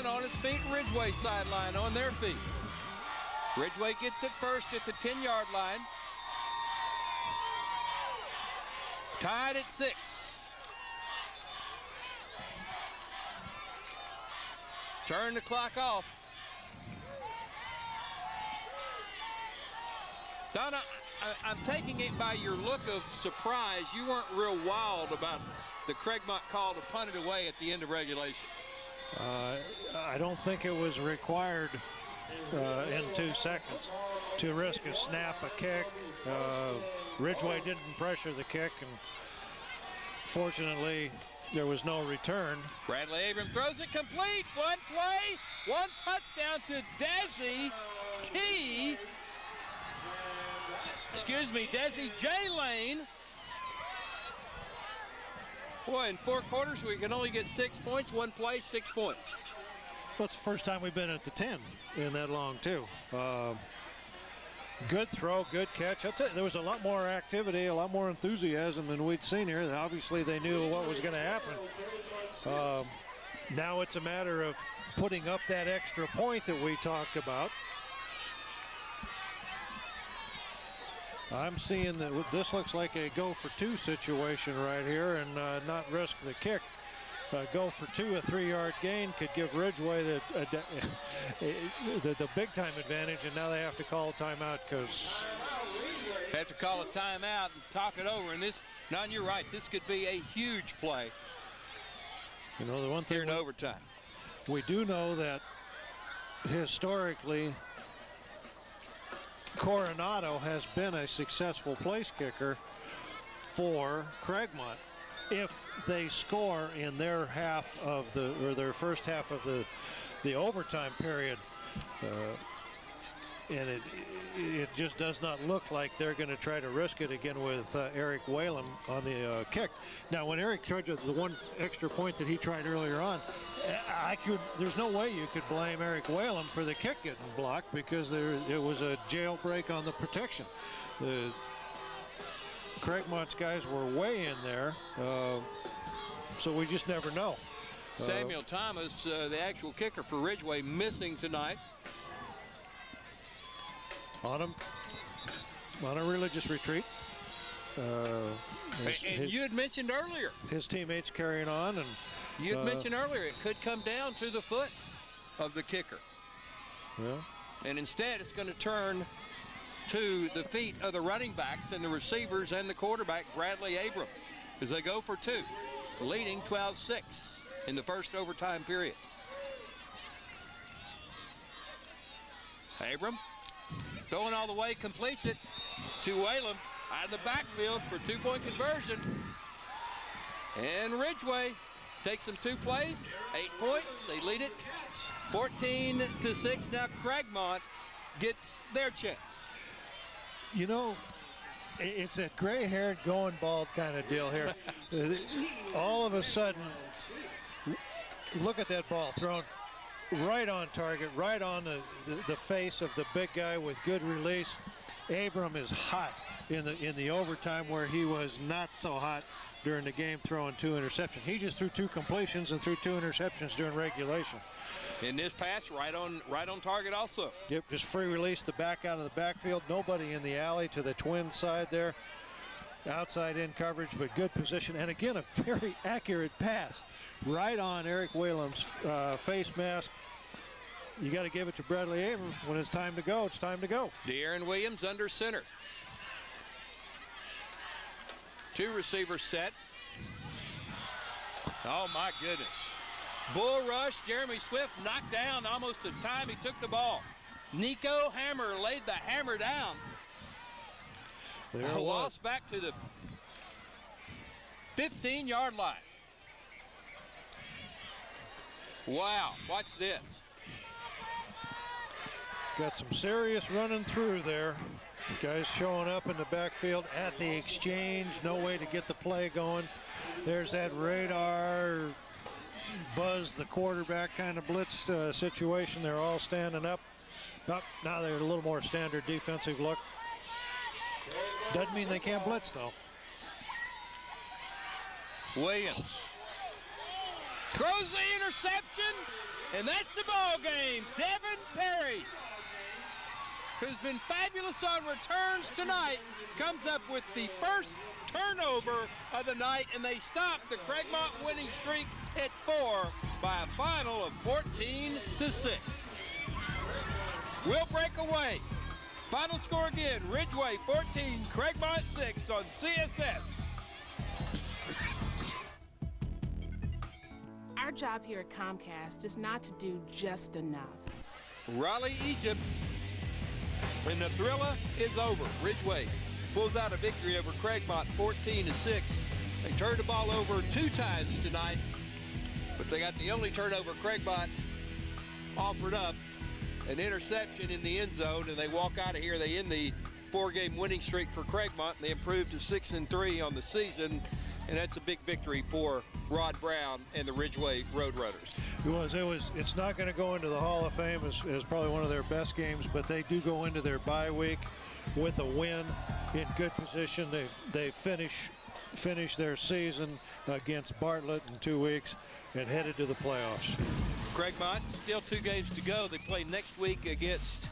Craigmont on its feet, Ridgeway sideline on their feet. Ridgeway gets it first at the 10-yard line. Tied at 6. Turn the clock off. Donna, I'm taking it by your look of surprise. You weren't real wild about the Craigmont call to punt it away at the end of regulation. I don't think it was required in 2 seconds to risk a snap, a kick. Ridgeway didn't pressure the kick, and fortunately there was no return. Bradley Abram throws it complete. One play, one touchdown to Desi J. Lane. Boy, in 4 quarters we can only get 6 points. One play, 6 points. Well, it's the first time we've been at the 10 in that long, too. Good throw, good catch. I'll tell you, there was a lot more activity, a lot more enthusiasm than we'd seen here. Obviously, they knew what was going to happen. Now it's a matter of putting up that extra point that we talked about. I'm seeing that this looks like a go-for-2 situation right here, and not risk the kick. Go for 2, a 3-yard gain could give Ridgeway the big-time advantage, and now they have to call a timeout because they have to call a timeout and talk it over. And this, Don, you're right. This could be a huge play. You know, the one thing here in overtime, we do know that historically, Coronado has been a successful place kicker for Craigmont. If they score in their half of their first half of the overtime period, and it just does not look like they're going to try to risk it again with Eric Whalum on the kick. Now, when Eric tried the one extra point that he tried earlier on, there's no way you could blame Eric Whalum for the kick getting blocked because it was a jailbreak on the protection. Craigmont's guys were way in there, so we just never know. Samuel Thomas, the actual kicker for Ridgeway, missing tonight. On a religious retreat. And you had mentioned earlier. His teammates carrying on. And you had mentioned earlier it could come down to the foot of the kicker. Yeah. And instead it's going to turn to the feet of the running backs and the receivers and the quarterback, Bradley Abram, as they go for 2, leading 12-6 in the first overtime period. Abram throwing all the way, completes it to Whalum out of the backfield for 2-point conversion. And Ridgeway takes them 2 plays, 8 points. They lead it 14-6. Now Craigmont gets their chance. You know, it's that gray-haired, going bald kind of deal here. All of a sudden, look at that ball thrown right on target, right on the face of the big guy with good release. Abram is hot in the overtime where he was not so hot during the game throwing 2 interceptions. He just threw 2 completions and threw 2 interceptions during regulation. In this pass, right on target also. Yep, just free release the back out of the backfield. Nobody in the alley to the twin side there. Outside in coverage, but good position. And again, a very accurate pass. Right on Eric Whalum's face mask. You got to give it to Bradley Abram. When it's time to go, it's time to go. De'Aaron Williams under center. 2 receivers set. Oh, my goodness. Bull rush. Jeremy Swift knocked down almost the time he took the ball. Nico Hammer laid the hammer down. There lost back to the 15-yard line. Wow, watch this. Got some serious running through there. Guys showing up in the backfield at the exchange. No way to get the play going. There's that radar buzz, the quarterback kind of blitz situation. They're all standing up. Now they're a little more standard defensive look. Doesn't mean they can't blitz, though. Williams Throws the interception, and that's the ball game. Devin Perry, who's been fabulous on returns tonight, comes up with the first turnover of the night, and they stop the Craigmont winning streak at 4 by a final of 14-6. We'll break away. Final score again, Ridgeway 14, Craigmont 6 on CSS. Our job here at Comcast is not to do just enough. Raleigh, Egypt, and the thriller is over. Ridgeway pulls out a victory over Craigmont 14-6. They turned the ball over 2 times tonight, but they got the only turnover Craigmont offered up, an interception in the end zone, and they walk out of here. They end the 4-game winning streak for Craigmont, and they improved to 6-3 on the season, and that's a big victory for Rod Brown and the Ridgeway Roadrunners. It's not going to go into the Hall of Fame as probably one of their best games, but they do go into their bye week with a win in good position. They finish their season against Bartlett in 2 weeks and headed to the playoffs. Craigmont, still 2 games to go. They play next week against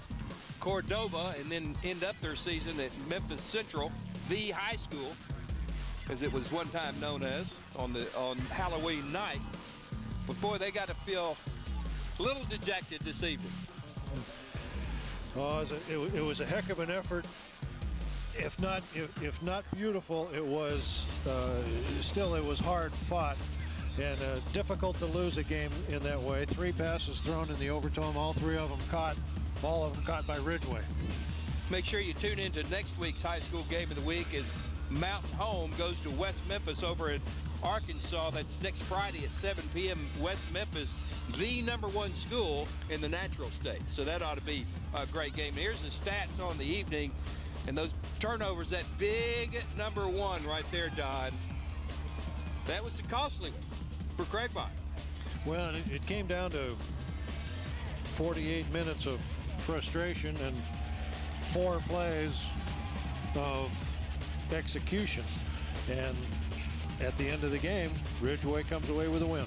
Cordova and then end up their season at Memphis Central, the high school, as it was one time known as, on Halloween night. But boy, they got to feel a little dejected this evening. It was a heck of an effort. If not beautiful, it was still it was hard fought and difficult to lose a game in that way. 3 passes thrown in the overtime, all of them caught by Ridgeway. Make sure you tune into next week's high school game of the week as Mountain Home goes to West Memphis over in Arkansas. That's next Friday at 7 p.m. West Memphis, the #1 school in the natural state. So that ought to be a great game. Here's the stats on the evening. And those turnovers, that big #1 right there, Don, that was the costly one for Craigmont. Well, it came down to 48 minutes of frustration and 4 plays of execution. And at the end of the game, Ridgeway comes away with a win.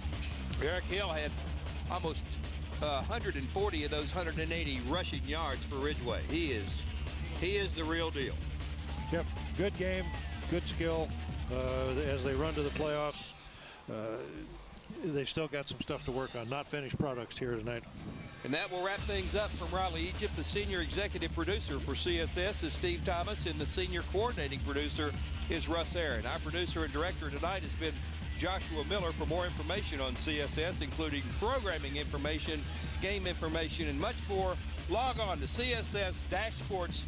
Eric Hill had almost 140 of those 180 rushing yards for Ridgeway. He is the real deal. Yep, good game, good skill. As they run to the playoffs, they've still got some stuff to work on. Not finished products here tonight. And that will wrap things up from Raleigh, Egypt. The senior executive producer for CSS is Steve Thomas, and the senior coordinating producer is Russ Aaron. Our producer and director tonight has been Joshua Miller. For more information on CSS, including programming information, game information, and much more, log on to CSS-sports.com.